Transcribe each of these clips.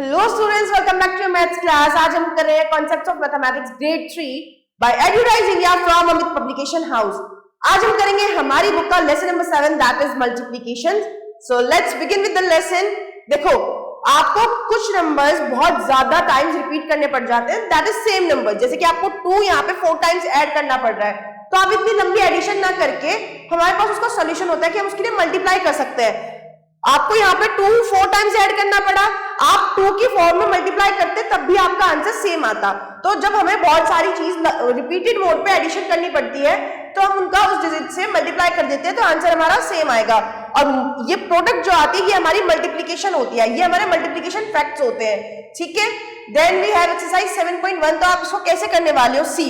Hello students, welcome back to maths class. आज हम कर रहे हैं concepts of mathematics grade 3 by advertise India from Amit publication house. आज हम करेंगे हमारी बुक का lesson number 7 that is multiplication. So let's begin with the lesson. देखो, आपको कुछ नंबर्स बहुत ज्यादा टाइम्स रिपीट करने पड़ जाते हैं, दैट इज सेम नंबर। जैसे कि आपको 2 यहाँ पे 4 टाइम्स ऐड करना पड़ रहा है, तो आप इतनी लंबी एडिशन ना करके हमारे पास उसका सोल्यूशन होता है कि हम उसके लिए मल्टीप्लाई कर सकते हैं। आपको यहाँ पे 2 4 टाइम्स ऐड करना पड़ा, आप 2 की फॉर्म में मल्टीप्लाई करते तब भी आपका आंसर सेम आता। तो जब हमें बहुत सारी चीज रिपीटेड मोड पे एडिशन करनी पड़ती है तो हम उनका उस डिजिट से मल्टीप्लाई कर देते हैं, तो आंसर हमारा सेम आएगा। और ये प्रोडक्ट जो आती है ये हमारी मल्टीप्लिकेशन होती है, ये हमारे मल्टीप्लिकेशन फैक्ट्स होते हैं, ठीक है। Then we have exercise 7.1। तो आप इसको कैसे करने वाले हो, सी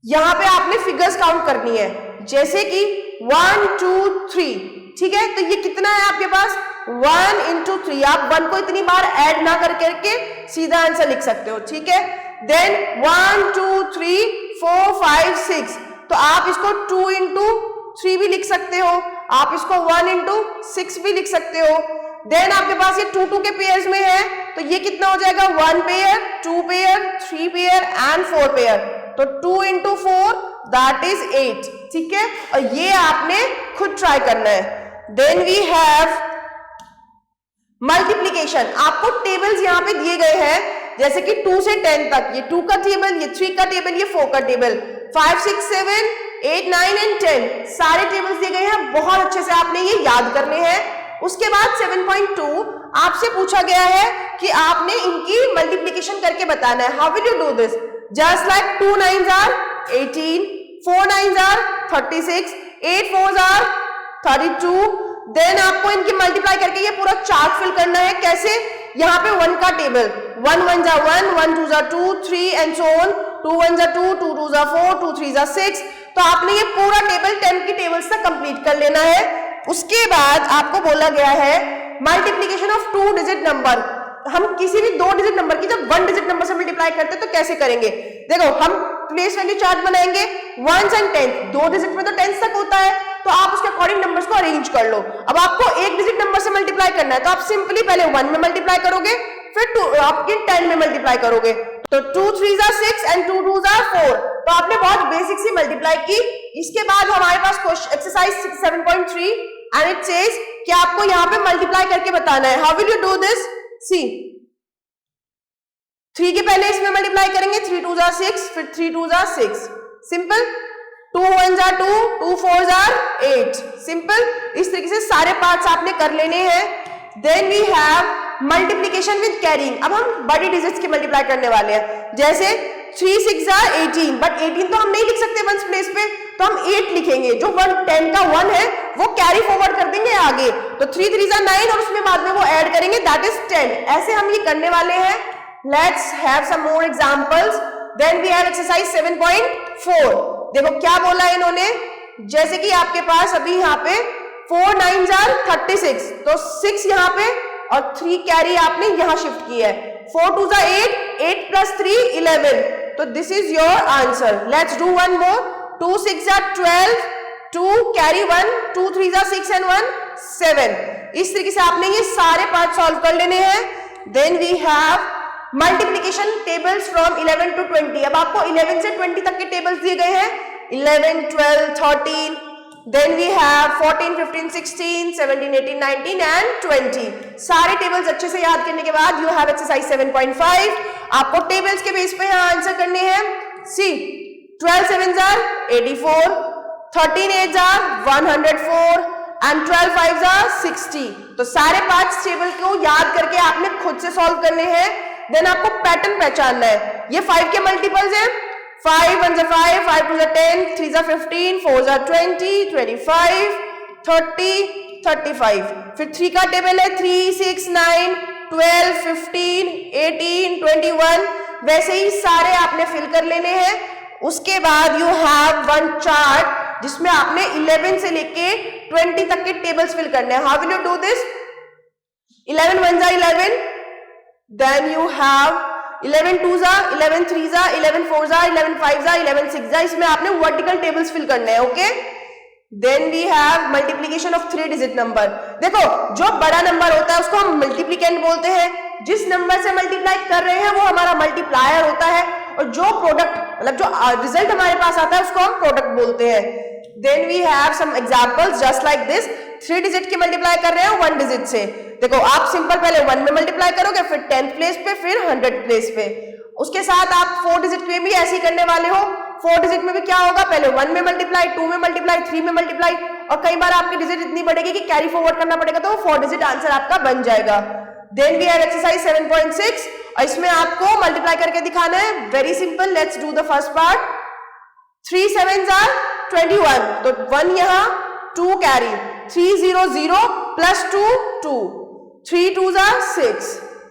यहाँ पे आपने फिगर्स काउंट करनी है, जैसे कि 1 2 3, ठीक है। तो ये कितना है आपके पास, 1 into 3। आप 1 को इतनी बार ऐड ना करके सीधा आंसर लिख सकते हो, ठीक है। देन 1 2 3 4 5 6, तो आप इसको 2 into 3 भी लिख सकते हो, आप इसको 1 into 6 भी लिख सकते हो। देन आपके पास ये 2 2 के पेयर्स में है, तो ये कितना हो जाएगा, 1 pair 2 pair 3 pair and 4 pair, तो 2 into 4 दैट इज 8, ठीक है। और ये आपने खुद ट्राई करना है। Then we have multiplication. आपको टेबल्स यहाँ पे दिए गए हैं, जैसे कि 2 से 10 तक, ये 2 का टेबल, ये 3 का टेबल, ये 4 का टेबल, 5 6 7 8 9 एंड 10 सारे टेबल्स दिए गए हैं। बहुत अच्छे से आपने ये याद करने हैं। उसके बाद 7.2 आपसे पूछा गया है कि आपने इनकी मल्टीप्लीकेशन करके बताना है। How will you do this? Just like 2 9s are 18, 4 9s are 36, 8 4s are 32। Then आपको इनकी मल्टीप्लाई करके ये पूरा चार्ट फिल करना है। कैसे? यहाँ पे 1 का table, 1 1s are 1, 1 2s are 2, 3 and so on, 2 1s are 2, 2 2s are 4, 2 3s are 6। तो आपने ये पूरा टेबल 10 की टेबल्स तक कंप्लीट कर लेना है। उसके बाद आपको बोला गया है मल्टीप्लीकेशन ऑफ 2 डिजिट नंबर। हम किसी भी 2 डिजिट नंबर की जब 1 डिजिट नंबर से मल्टीप्लाई करते हैं तो कैसे करेंगे? देखो, हम प्लेस वैल्यू चार्ट बनाएंगे, 1s and 10, 2 डिजिट में तो 10 तक होता है, तो आप उसके अकॉर्डिंग नंबर्स को अरेंज कर लो। अब आपको 1 डिजिट नंबर से मल्टीप्लाई करना है, तो आप सिंपली पहले 1 में मल्टीप्लाई करोगे, फिर आपके 10 में मल्टीप्लाई करोगे, तो 2 3s are 6 and 2 2s are 4। तो आपने बहुत बेसिक सी मल्टीप्लाई की। इसके बाद हमारे पास एक्सरसाइज 7.3 एंड इट सेज कि आपको यहाँ पे मल्टीप्लाई करके बताना है। How will you do this? See 3 के पहले इसमें मल्टीप्लाई करेंगे, 3 2s are 6, फिर 3 2s are 6, simple. 2 1s are 2, 2 4s are 8, simple. इस तरीके से सारे पार्ट्स आपने कर लेने हैं। Then we have multiplication with carrying. अब हम बड़ी डिजिट्स की मल्टीप्लाई करने वाले हैं, जैसे 3 6s are 18, बट 18 तो हम नहीं लिख सकते 1s प्लेस पे, तो हम 8 लिखेंगे। जो 10 का 1 है वो कैरी फॉरवर्ड कर देंगे आगे, तो 3 3s are 9 और उसमें बाद में वो ऐड करेंगे, दैट इज 10। ऐसे हम ये करने वाले हैं। Let's have some more examples. Then we have exercise 7.4. देखो क्या बोला है इन्होंने, जैसे कि आपके पास अभी यहाँ पे 4 9s are 36, तो 6 यहाँ पे और 3 कैरी आपने यहाँ शिफ्ट किया है। 4 2s are 8, 8 plus 3 11, तो this is your answer. Let's do one more. 2 6s are 12, 2 carry 1, 2 3s are 6 and 1 7। इस तरीके से आपने ये सारे पार्ट सॉल्व कर लेने हैं। Then we have multiplication tables from 11 to 20। अब आपको 11 से 20 तक के टेबल्स दिए गए हैं, 11 12 13। Then we have 14 15 16 17 18 19 and 20। सारे टेबल्स अच्छे से याद करने के बाद यू हैव एक्सरसाइज 7.5। आपको टेबल्स के बेस पे यहाँ आंसर करने हैं। सी 12 7s are 84, 13 8s are 104 and 12 5s are 60। तो सारे पांच टेबल को याद करके आपने खुद से सॉल्व करने हैं। देन आपको पैटर्न पहचानना है। ये 5 के मल्टीपल्स हैं, 5 1s are 5, 5 2s are 10, 3s are 15, 4s are 20, 25 30 35। फिर 3 का टेबल है 3 6 9 12 15 18 21। वैसे ही सारे आपने फिल कर लेने हैं। उसके बाद यू हैव वन चार्ट जिसमें आपने 11 से लेके 20 तक के टेबल्स फिल करने हैं। How will you do this? 11 1s are 11, then you have 11 2s are 11 3s are 11 4s are 11 5s are 11 6s are। इसमें आपने वर्टिकल टेबल्स फिल करने हैं, okay. Then we have multiplication of 3 digit number. देखो, जो बड़ा number होता है उसको हम मल्टीप्लिकेंट बोलते हैं, जिस नंबर से मल्टीप्लाई कर रहे हैं वो हमारा मल्टीप्लायर होता है, और जो प्रोडक्ट मतलब जो रिजल्ट हमारे पास आता है उसको हम प्रोडक्ट बोलते हैं। Then we have some examples just like this. 3 digit की मल्टीप्लाई कर रहे हैं 1 डिजिट से। देखो आप सिंपल पहले 1 में मल्टीप्लाई करोगे, फिर 10th प्लेस पे, फिर 100th प्लेस पे। उसके साथ आप 4 डिजिट में भी ऐसे ही करने वाले हो। 4 डिजिट में भी क्या होगा, पहले 1 में मल्टीप्लाई, 2 में मल्टीप्लाई, 3 में मल्टीप्लाई, और कई बार आपकी डिजिट इतनी बढ़ेगी कि कैरी फॉरवर्ड करना पड़ेगा, तो 4 डिजिट आंसर आपका बन जाएगा। देन वी हैव एक्सरसाइज 7.6, और इसमें आपको मल्टीप्लाई करके दिखाना है। Very simple, let's do the first part. 3 7s are 21, तो 1 यहाँ, 2 carry, 3 0 0 plus 2 2, 3 2s are 6,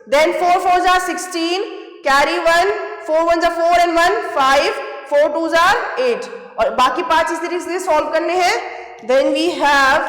then 4 4s are 16, carry 1, 4 1s are 4 and 1 5, 4 2s are 8, और बाकी 5 इस तरीके से सॉल्व करने हैं। Then we have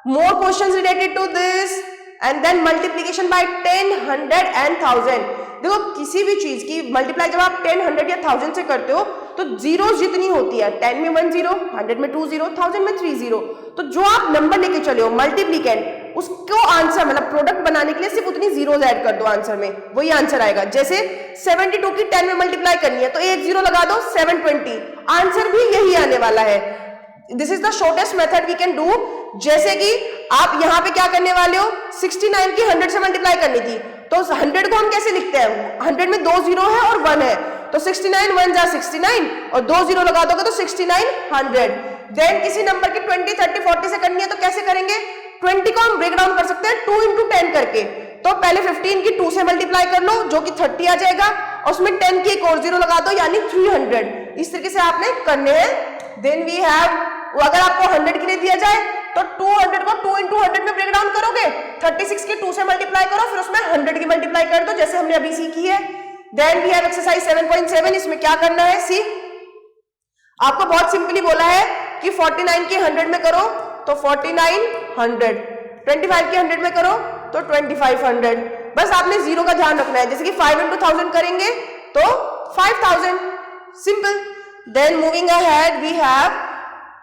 more questions related to this, and then multiplication by 10, 100 and 1000। देखो किसी भी चीज की मल्टीप्लाई जब आप 10, 100 या 1000 से करते हो तो जीरोस जितनी होती है, 10 में 1 0, 100 में 2 0, 1000 में 3 0, तो जो आप नंबर लेके चले हो मल्टीप्लिकेंट, उसको आंसर मतलब प्रोडक्ट बनाने के लिए सिर्फ उतनी जीरोस ऐड कर दो आंसर में, वही आंसर आएगा। जैसे 72 की 10 में मल्टीप्लाई करनी है तो एक जीरो लगा दो, 720, आंसर भी यही आने वाला है। This is the shortest method we can do. जैसे कि आप यहाँ पे क्या करने वाले हो, 69 की 100 से मल्टीप्लाई करनी थी, तो 100 को हम कैसे लिखते हैं, 100 में 2 जीरो है और 1 है, तो 69 1 जा 69, और 2 जीरो लगा दोगे तो 69 100। देन किसी नंबर की 20, 30, 40 से करनी है तो कैसे करेंगे, 20 को हम ब्रेक डाउन कर सकते हैं 2 into 10 करके। तो पहले 15 की 2 से मल्टीप्लाई कर लो जो कि 30 आ जाएगा, और उसमें 10 की एक और जीरो लगा दो यानी 300। इस तरीके से आपने करने हैं। देन वी हैव, अगर आपको 100 के लिए दिया जाए तो 200 को 2 into 100 में ब्रेक डाउन करोगे, 36 की 2 से मल्टीप्लाई करो, फिर उसमें 100 की मल्टीप्लाई कर दो जैसे हमने अभी सीखी है। देन वी हैव एक्सरसाइज 7.7, इसमें क्या करना है, सी आपको बहुत सिंपली बोला है कि 49 की 100 में करो तो 49 100, 25 की 100 में करो तो 25 100। बस आपने जीरो का ध्यान रखना है, जैसे कि 5 into 1000 करेंगे तो 5000, simple. Then moving ahead we have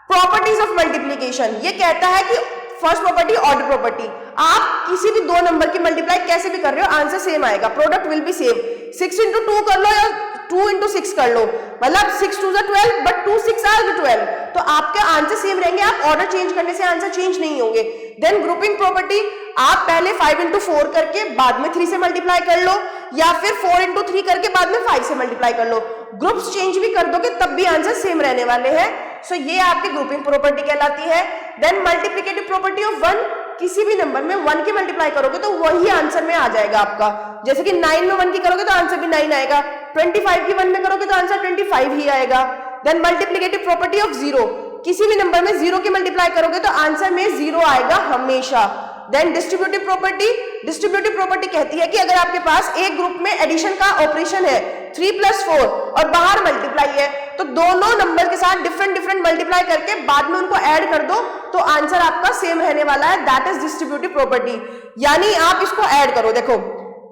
properties of multiplication. ये कहता है कि फर्स्ट प्रॉपर्टी ऑर्डर प्रॉपर्टी, आप किसी भी दो नंबर की मल्टीप्लाई कैसे भी कर रहे हो आंसर सेम आएगा, product will be same. 6 into 2 कर लो या 2 into 6 कर लो, मतलब 6 2 are 12 बट 2 6 are 12, तो आपके आंसर सेम रहेंगे, आप ऑर्डर चेंज करने से आंसर चेंज नहीं होंगे। देन ग्रुपिंग प्रॉपर्टी, आप पहले 5 into 4 करके बाद में 3 से मल्टीप्लाई कर लो, या फिर 4 into 3 करके बाद में 5 से मल्टीप्लाई कर लो, ग्रुप्स चेंज भी कर दोगे तब भी आंसर सेम रहने वाले हैं। सो ये आपकी ग्रुपिंग प्रॉपर्टी कहलाती है। देन मल्टीप्लिकेटिव प्रॉपर्टी ऑफ 1, किसी भी नंबर में 1 की मल्टीप्लाई करोगे तो वही आंसर में आ जाएगा आपका, जैसे कि 9 में 1 की करोगे तो आंसर भी 9 आएगा, 25 की 1 में करोगे तो आंसर 25 ही आएगा। देन मल्टीप्लिकेटिव प्रॉपर्टी ऑफ 0, किसी भी नंबर में 0 की मल्टीप्लाई करोगे तो आंसर में 0 आएगा हमेशा। Then distributive property, distributive property कहती है कि अगर आपके पास एक ग्रुप में एडिशन का ऑपरेशन है 3 + 4 और बाहर मल्टीप्लाई है, तो दोनों नंबर के साथ डिफरेंट डिफरेंट मल्टीप्लाई करके बाद में उनको ऐड कर दो तो आंसर आपका सेम रहने वाला है, दैट इज डिस्ट्रीब्यूटिव प्रॉपर्टी। यानी आप इसको ऐड करो, देखो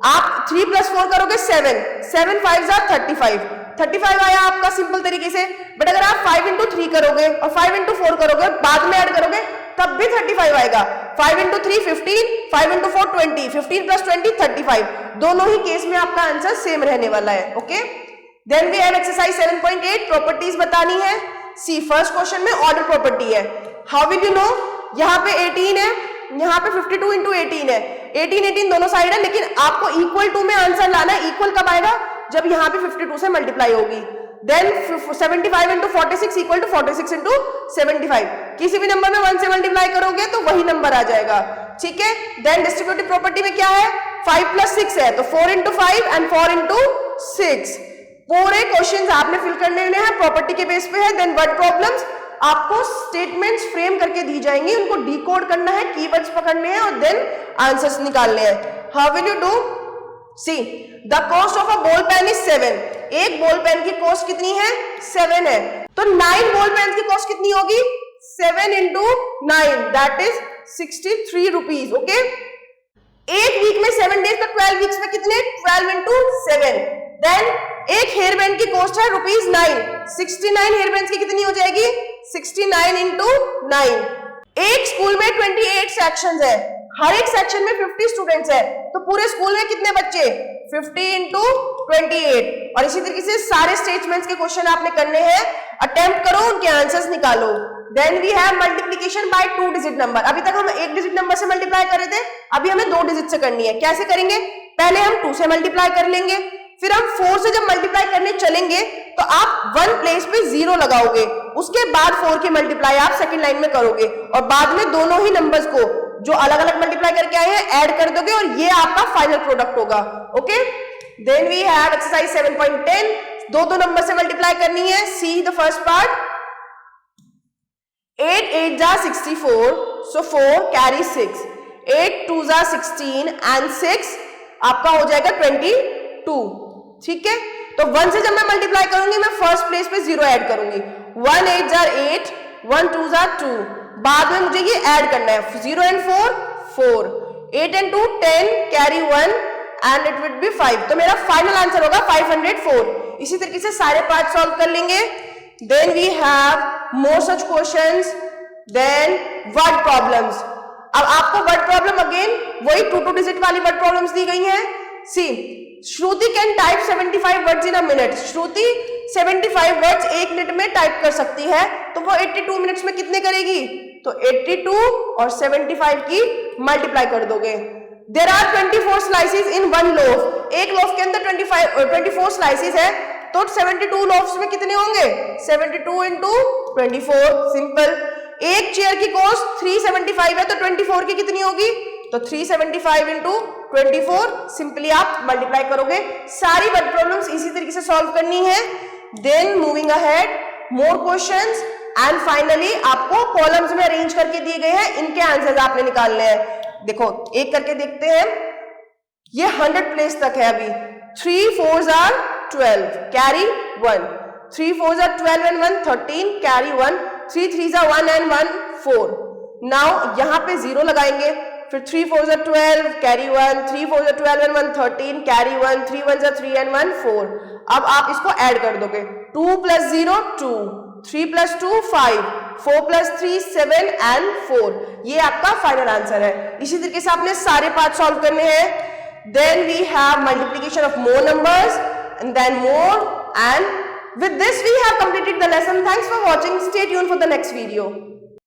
आप 3 + 4 करोगे 7, 7 5 are 35 आया आपका सिंपल तरीके से। बट अगर आप 5 into 3 करोगे और 5 into 4 करोगे बाद में ऐड करोगे तब भी 35 आएगा। 5 into 3 15, 5 into 4 20, 15 + 20 35, दोनों ही केस में आपका आंसर सेम रहने वाला है। Okay, then we have exercise 7.8, properties बतानी है। सी फर्स्ट क्वेश्चन में ऑर्डर प्रॉपर्टी है। हाउ विल यू नो, यहाँ पे 18 है, यहाँ पे 52 into 18 है, 18 दोनों साइड है, लेकिन आपको इक्वल टू में आंसर लाना है। इक्वल कब आएगा, जब यहाँ पे 52 से मल्टीप्लाई होगी। देन 75 into 46 = 46 into 75, किसी भी नंबर में 1 से मल्टीप्लाई करोगे तो वही नंबर आ जाएगा, ठीक है। देन डिस्ट्रीब्यूटिव प्रॉपर्टी में क्या है, 5 + 6 है तो 4 into 5 and 4 into 6। पूरे क्वेश्चंस आपने फिल करने हैं, प्रॉपर्टी के बेस पे है। देन वर्ड प्रॉब्लम्स, आपको स्टेटमेंट्स फ्रेम करके दी जाएंगी, उनको डिकोड करना है, कीवर्ड्स पकड़ने हैं और देन आंसर्स निकालने हैं। How will you do, see the cost of a ball pen is 7, एक बॉल पेन की कॉस्ट कितनी है, 7 है, तो 9 बॉल पेन की कॉस्ट कितनी होगी, 7 into 9 that is 63 rupees. Okay, एक वीक में 7 डेज, तो 12 वीक्स में कितने, 12 into 7। देन एक हेयर बैंड की कॉस्ट है ₹9, 69 हेयर बैंड की कितनी हो जाएगी, 69 into 9। एक स्कूल में 28 सेक्शंस है, हर एक सेक्शन में 50 स्टूडेंट्स है, तो पूरे स्कूल में कितने बच्चे 50 इंटू 28। और इसी तरीके से सारे स्टेटमेंट्स के क्वेश्चन आपने करने हैं, अटेम्प्ट करो, उनके आंसर्स निकालो। Then we have multiplication by 2 digit number. अभी तक हम 1 डिजिट नंबर से मल्टीप्लाई कर रहे थे, अभी हमें 2 डिजिट से करनी है। कैसे करेंगे? पहले हम 2 से मल्टीप्लाई कर लेंगे, फिर हम 4 से जब मल्टीप्लाई करने चलेंगे तो आप 1 प्लेस पे 0 लगाओगे, उसके बाद 4 की मल्टीप्लाई आप सेकंड लाइन में करोगे और बाद में दोनों ही नंबर्स को जो अलग अलग मल्टीप्लाई करके आए हैं ऐड कर दोगे और ये आपका फाइनल प्रोडक्ट होगा। Okay, then we have exercise 7.10, दो नंबर से मल्टीप्लाई करनी है। सी द फर्स्ट पार्ट, 8 8 जा 64, सो 4 कैरी 6, 8 2 जा 16 एंड 6 आपका हो जाएगा 22। ठीक है, तो 1 से जब मैं मल्टीप्लाई करूंगी मैं फर्स्ट प्लेस पे 0 ऐड करूंगी। 1 8 जा 8, 1 2 जा 2, बाद में मुझे ये ऐड करना है 0 and 4 4, 8 and 2 10 carry 1 and it will be 5। तो मेरा फाइनल आंसर होगा 504। इसी तरीके से सारे पार्ट सॉल्व कर लेंगे। Then we have more such questions, then word problems. अब आपको वर्ड प्रॉब्लम अगेन वही 2 डिजिट वाली वर्ड प्रॉब्लम्स दी गई हैं। See, Shruti can type 75 words in a minute. Shruti 75 words 1 minute में टाइप कर सकती है, तो वो 82 मिनट्स में कितने करेगी? तो 82 और 75 की मल्टीप्लाई कर दोगे। There are 24 slices in 1 loaf. एक लोफ के अंदर 24 स्लाइसेस है, तो 72 लोफ्स में कितने होंगे? 72 इंटू 24। सिंपल। एक चेयर की कॉस्ट 375 है, तो 24 की कितनी होगी? तो 375 इंटू 24। सिंपली आप मल्टीप्लाई करोगे। सारी वर्ड प्रॉब्लम्स इसी तरीके से सॉल्व करनी है। Then moving ahead, more questions and finally आपको कॉलम्स में अरेंज करके दिए गए हैं, इनके आंसर्स आपने निकालने हैं। देखो एक करके देखते हैं। ये 100 प्लेस तक है अभी। 3 4s are 12 carry 1, 3 4s are 12 and 1 13 carry 1, 3 3s are 1 and 1 4। Now यहां पे 0 लगाएंगे, फिर 3 4s are 12 carry 1, 3 4s are 12 and 1 13 carry 1, 3 1s are 3 and 1 4। अब आप इसको ऐड कर दोगे। 2 + 0 2, 3 + 2 5, 4 + 3 7 एंड 4। ये आपका फाइनल आंसर है। इसी तरीके से आपने सारे पार्ट सॉल्व करने हैं। Then we have multiplication of more numbers and then more, and with this we have completed the lesson. Thanks for watching. Stay tuned for the next video.